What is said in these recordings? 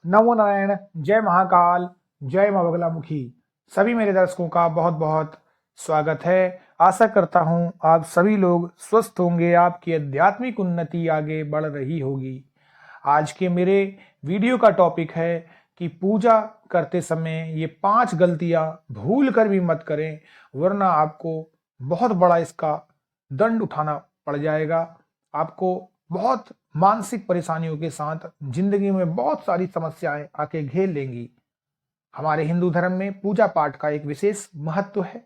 नमो नारायण, जय महाकाल, जय मां बगलामुखी। सभी मेरे दर्शकों का बहुत बहुत स्वागत है। आशा करता हूं आप सभी लोग स्वस्थ होंगे, आपकी आध्यात्मिक उन्नति आगे बढ़ रही होगी। आज के मेरे वीडियो का टॉपिक है कि पूजा करते समय ये 5 गलतियां भूल कर भी मत करें, वरना आपको बहुत बड़ा इसका दंड उठाना पड़ जाएगा। आपको बहुत मानसिक परेशानियों के साथ जिंदगी में बहुत सारी समस्याएं आके घेर लेंगी। हमारे हिंदू धर्म में पूजा पाठ का एक विशेष महत्व है।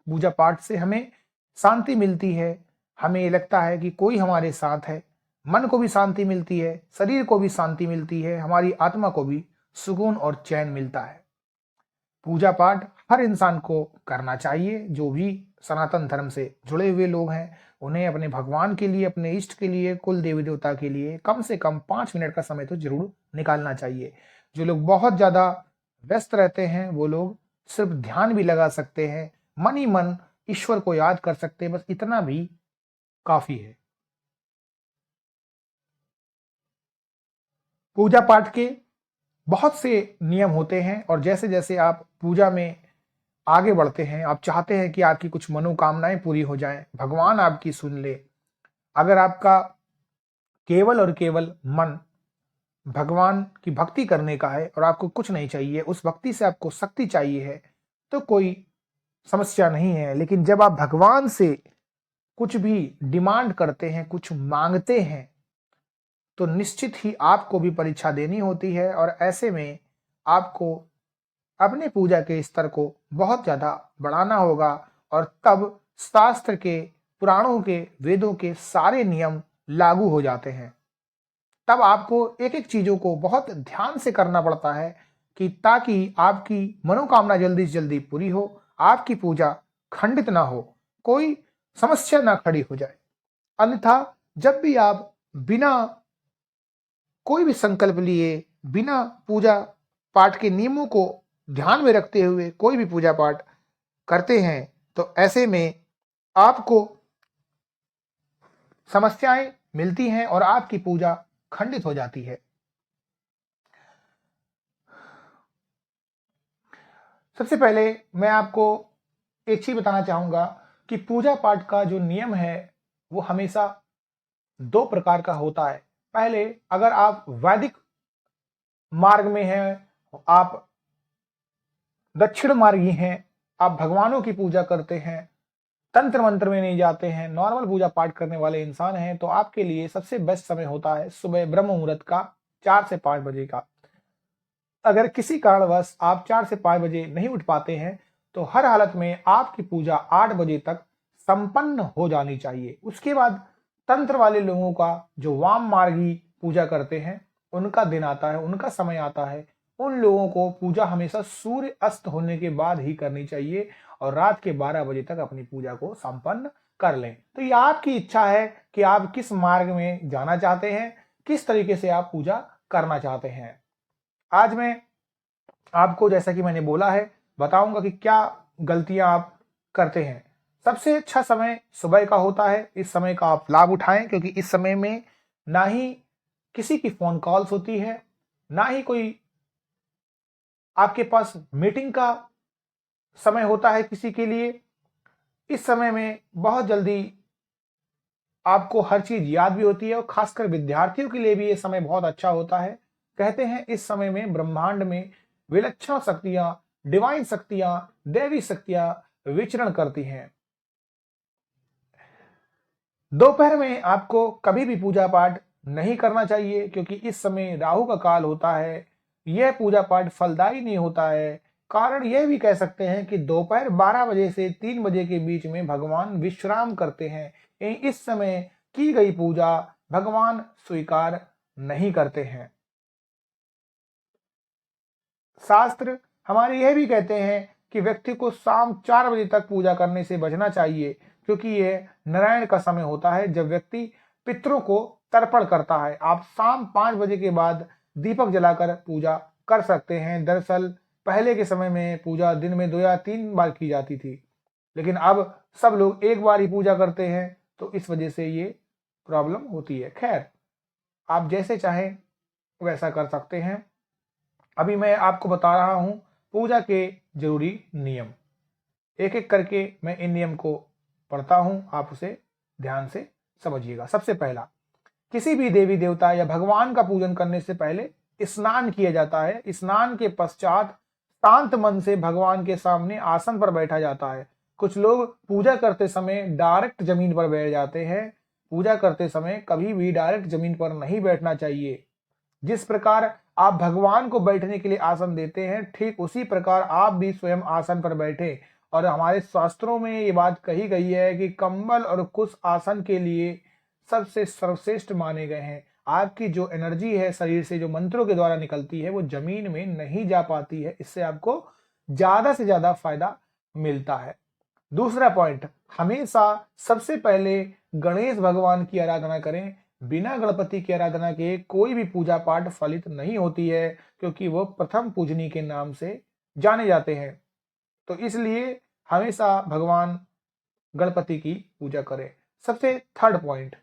पूजा पाठ से हमें शांति मिलती है। हमें ये लगता है कि कोई हमारे साथ है। मन को भी शांति मिलती है, शरीर को भी शांति मिलती है, हमारी आत्मा को भी सुकून और चैन मिलता है। पूजा पाठ हर इंसान को करना चाहिए। जो भी सनातन धर्म से जुड़े हुए लोग हैं, उन्हें अपने भगवान के लिए, अपने इष्ट के लिए, कुल देवी देवता के लिए कम से कम 5 मिनट का समय तो जरूर निकालना चाहिए। जो लोग बहुत ज्यादा व्यस्त रहते हैं वो लोग सिर्फ ध्यान भी लगा सकते हैं, मन ही मन ईश्वर को याद कर सकते हैं, बस इतना भी काफी है। पूजा पाठ के बहुत से नियम होते हैं और जैसे जैसे आप पूजा में आगे बढ़ते हैं, आप चाहते हैं कि आपकी कुछ मनोकामनाएं पूरी हो जाएं, भगवान आपकी सुन ले। अगर आपका केवल और केवल मन भगवान की भक्ति करने का है और आपको कुछ नहीं चाहिए, उस भक्ति से आपको शक्ति चाहिए है, तो कोई समस्या नहीं है। लेकिन जब आप भगवान से कुछ भी डिमांड करते हैं, कुछ मांगते हैं, तो निश्चित ही आपको भी परीक्षा देनी होती है और ऐसे में आपको अपने पूजा के स्तर को बहुत ज्यादा बढ़ाना होगा। और तब शास्त्र के, पुराणों के, वेदों के सारे नियम लागू हो जाते हैं। तब आपको एक एक चीजों को बहुत ध्यान से करना पड़ता है कि ताकि आपकी मनोकामना जल्दी से जल्दी पूरी हो, आपकी पूजा खंडित ना हो, कोई समस्या ना खड़ी हो जाए। अन्यथा जब भी आप बिना कोई भी संकल्प लिए, बिना पूजा पाठ के नियमों को ध्यान में रखते हुए कोई भी पूजा पाठ करते हैं, तो ऐसे में आपको समस्याएं मिलती हैं और आपकी पूजा खंडित हो जाती है। सबसे पहले मैं आपको एक चीज बताना चाहूंगा कि पूजा पाठ का जो नियम है वो हमेशा 2 प्रकार का होता है। पहले, अगर आप वैदिक मार्ग में हैं, आप दक्षिण मार्गी हैं, आप भगवानों की पूजा करते हैं, तंत्र मंत्र में नहीं जाते हैं, नॉर्मल पूजा पाठ करने वाले इंसान हैं, तो आपके लिए सबसे बेस्ट समय होता है सुबह ब्रह्म मुहूर्त का 4 से 5 बजे का। अगर किसी कारणवश आप 4 से 5 बजे नहीं उठ पाते हैं, तो हर हालत में आपकी पूजा 8 बजे तक संपन्न हो जानी चाहिए। उसके बाद तंत्र वाले लोगों का, जो वाम मार्गी पूजा करते हैं, उनका दिन आता है, उनका समय आता है। उन लोगों को पूजा हमेशा सूर्य अस्त होने के बाद ही करनी चाहिए और रात के 12 बजे तक अपनी पूजा को संपन्न कर लें। तो ये आपकी इच्छा है कि आप किस मार्ग में जाना चाहते हैं, किस तरीके से आप पूजा करना चाहते हैं। आज मैं आपको, जैसा कि मैंने बोला है, बताऊंगा कि क्या गलतियां आप करते हैं। सबसे अच्छा समय सुबह का होता है। इस समय का आप लाभ उठाएं, क्योंकि इस समय में ना ही किसी की फोन कॉल्स होती है, ना ही कोई आपके पास मीटिंग का समय होता है किसी के लिए। इस समय में बहुत जल्दी आपको हर चीज याद भी होती है और खासकर विद्यार्थियों के लिए भी ये समय बहुत अच्छा होता है। कहते हैं इस समय में ब्रह्मांड में विलक्षण शक्तियां, डिवाइन शक्तियां, दैवी शक्तियां विचरण करती हैं। दोपहर में आपको कभी भी पूजा पाठ नहीं करना चाहिए, क्योंकि इस समय राहु का काल होता है। यह पूजा पाठ फलदायी नहीं होता है। कारण यह भी कह सकते हैं कि दोपहर 12 बजे से 3 बजे के बीच में भगवान विश्राम करते हैं। इस समय की गई पूजा भगवान स्वीकार नहीं करते हैं। शास्त्र हमारे यह भी कहते हैं कि व्यक्ति को शाम 4 बजे तक पूजा करने से बचना चाहिए, क्योंकि यह नारायण का समय होता है जब व्यक्ति पितरों को तर्पण करता है। आप शाम 5 बजे के बाद दीपक जलाकर पूजा कर सकते हैं। दरअसल पहले के समय में पूजा दिन में 2 या 3 बार की जाती थी, लेकिन अब सब लोग एक बार ही पूजा करते हैं, तो इस वजह से ये प्रॉब्लम होती है। खैर, आप जैसे चाहें वैसा कर सकते हैं। अभी मैं आपको बता रहा हूं पूजा के जरूरी नियम। एक एक करके मैं इन नियम को पढ़ता हूं, आप उसे ध्यान से समझिएगा। सबसे पहला, किसी भी देवी देवता या भगवान का पूजन करने से पहले स्नान किया जाता है। स्नान के पश्चात शांत मन से भगवान के सामने आसन पर बैठा जाता है। कुछ लोग पूजा करते समय डायरेक्ट जमीन पर बैठ जाते हैं। पूजा करते समय कभी भी डायरेक्ट जमीन पर नहीं बैठना चाहिए। जिस प्रकार आप भगवान को बैठने के लिए आसन देते हैं, ठीक उसी प्रकार आप भी स्वयं आसन पर बैठे। और हमारे शास्त्रों में ये बात कही गई है कि कंबल और कुश आसन के लिए सबसे सर्वश्रेष्ठ माने गए हैं। आपकी जो एनर्जी है शरीर से, जो मंत्रों के द्वारा निकलती है, वो जमीन में नहीं जा पाती है। इससे आपको ज्यादा से ज्यादा फायदा मिलता है। दूसरा पॉइंट, हमेशा सबसे पहले गणेश भगवान की आराधना करें। बिना गणपति की आराधना के कोई भी पूजा पाठ फलित नहीं होती है, क्योंकि वो प्रथम पूजनी के नाम से जाने जाते हैं। तो इसलिए हमेशा भगवान गणपति की पूजा करें। सबसे थर्ड पॉइंट,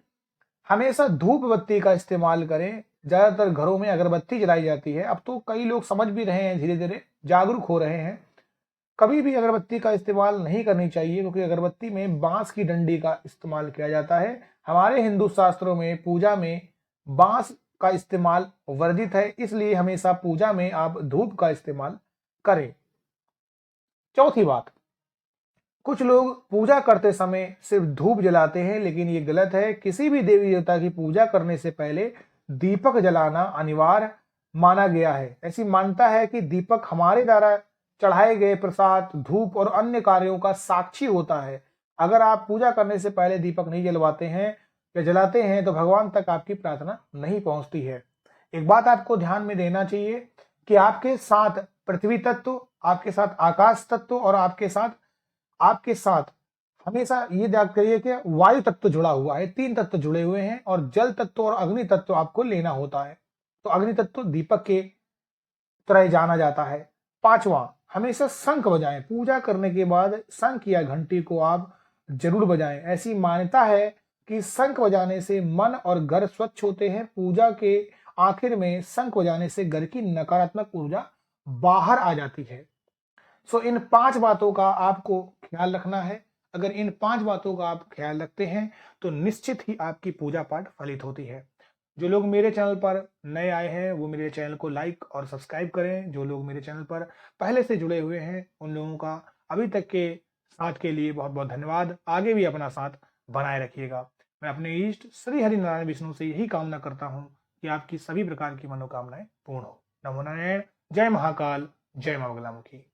हमेशा धूप बत्ती का इस्तेमाल करें। ज्यादातर घरों में अगरबत्ती जलाई जाती है। अब तो कई लोग समझ भी रहे हैं, धीरे धीरे जागरूक हो रहे हैं। कभी भी अगरबत्ती का इस्तेमाल नहीं करनी चाहिए, क्योंकि अगरबत्ती में बांस की डंडी का इस्तेमाल किया जाता है। हमारे हिंदू शास्त्रों में पूजा में बांस का इस्तेमाल वर्जित है, इसलिए हमेशा पूजा में आप धूप का इस्तेमाल करें। चौथी बात, कुछ लोग पूजा करते समय सिर्फ धूप जलाते हैं, लेकिन ये गलत है। किसी भी देवी देवता की पूजा करने से पहले दीपक जलाना अनिवार्य माना गया है। ऐसी मान्यता है कि दीपक हमारे द्वारा चढ़ाए गए प्रसाद, धूप और अन्य कार्यों का साक्षी होता है। अगर आप पूजा करने से पहले दीपक नहीं जलवाते हैं या जलाते हैं, तो भगवान तक आपकी प्रार्थना नहीं पहुंचती है। एक बात आपको ध्यान में देना चाहिए कि आपके साथ पृथ्वी तत्व, आपके साथ आकाश तत्व और आपके साथ हमेशा ये याद करिए कि वायु तत्व जुड़ा हुआ है। 3 तत्व जुड़े हुए हैं और जल तत्व और अग्नि तत्व आपको लेना होता है। तो अग्नि तत्व दीपक के तरह जाना जाता है। पांचवा, हमेशा शंख बजाएं। पूजा करने के बाद शंख या घंटी को आप जरूर बजाएं। ऐसी मान्यता है कि शंख बजाने से मन और घर स्वच्छ होते हैं। पूजा के आखिर में शंख बजाने से घर की नकारात्मक ऊर्जा बाहर आ जाती है। सो इन 5 बातों का आपको ख्याल रखना है। अगर इन 5 बातों का आप ख्याल रखते हैं तो निश्चित ही आपकी पूजा पाठ फलित होती है। जो लोग मेरे चैनल पर नए आए हैं वो मेरे चैनल को लाइक और सब्सक्राइब करें। जो लोग मेरे चैनल पर पहले से जुड़े हुए हैं उन लोगों का अभी तक के साथ के लिए बहुत बहुत धन्यवाद। आगे भी अपना साथ बनाए रखिएगा। मैं अपने इष्ट श्री हरि नारायण विष्णु से यही कामना करता हूँ कि आपकी सभी प्रकार की मनोकामनाएं पूर्ण हो। नमो नारायण। जय महाकाल। जय मां बगलामुखी।